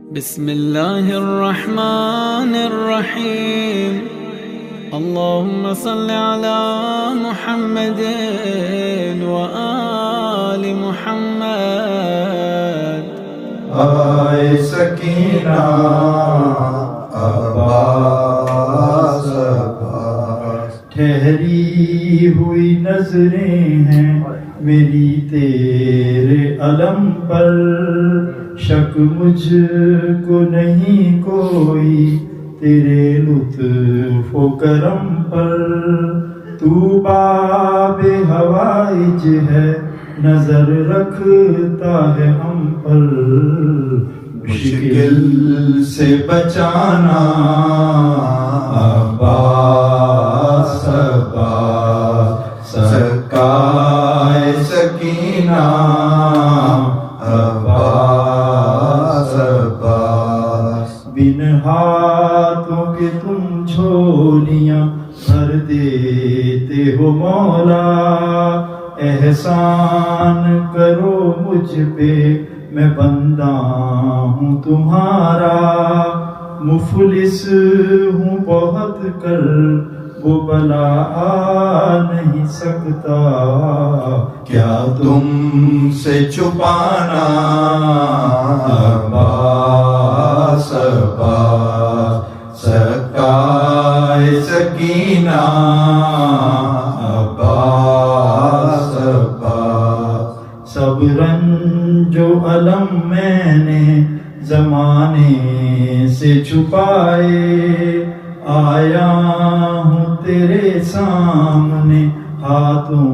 بسم الله الرحمن الرحيم اللهم صل على محمد وآل محمد آئے سکینہ عباس عباس ٹھہری ہوئی نظریں ہیں میری تیرے علم پر شک مجھ کو نہیں کوئی تیرے لطف و کرم پر تو باب ہوائج ہے نظر رکھتا ہے ہم پر مشکل سے بچانا عباس عباس سرکائے سکینہ عباس عباس بن ہاتھوں کے تم جھولیاں بھر دیتے ہو مولا احسان کرو مجھ پہ میں بندہ ہوں تمہارا مفلس ہوں بہت کر وہ بلا آ نہیں سکتا کیا تم سے چھپانا عباس عباس سرکائے سکینہ عباس عباس سب رنج و علم میں نے زمانے سے چھپائے آیا ہوں تیرے سامنے ہاتھوں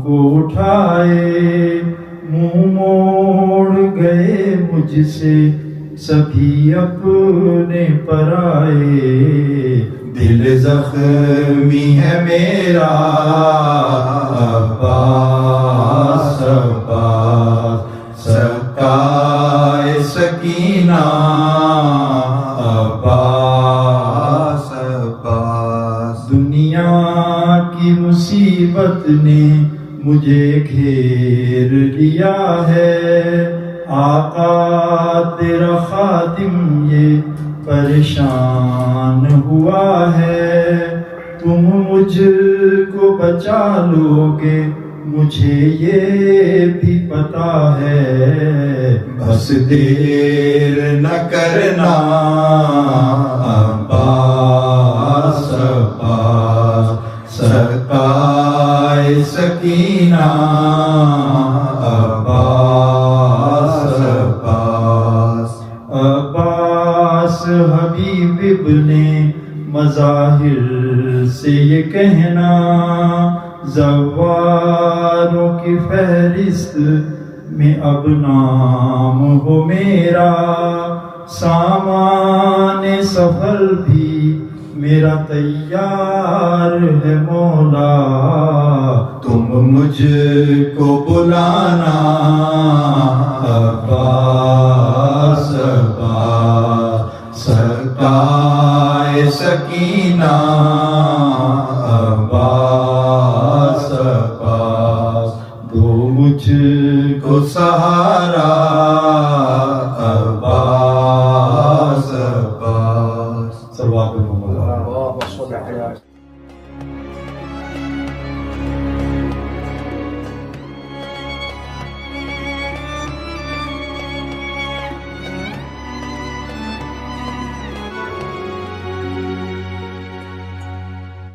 کو اٹھائے منہ موڑ گئے مجھ سے سبھی اپنے پرائے دل زخمی ہے میرا عباس عباس سرکائے سکینہ عباس عباس دنیا کی مصیبت نے مجھے گھیر لیا ہے آقا تیرا خادم یہ پریشان ہوا ہے تم مجھ کو بچا لو گے مجھے یہ بھی پتا ہے بس دیر نہ کرنا عباس عباس سرکائے سکینہ عباس عباس عباس حبیب ابن مظاہر سے یہ کہنا زواروں کی فہرست میں اب نام ہو میرا سامان سفر بھی میرا تیار ہے مولا تم مجھ کو بلانا عباس عباس سرکائے سکینہ عباس عباس دو مجھ کو سہارا عباس عباس صلوات اللہ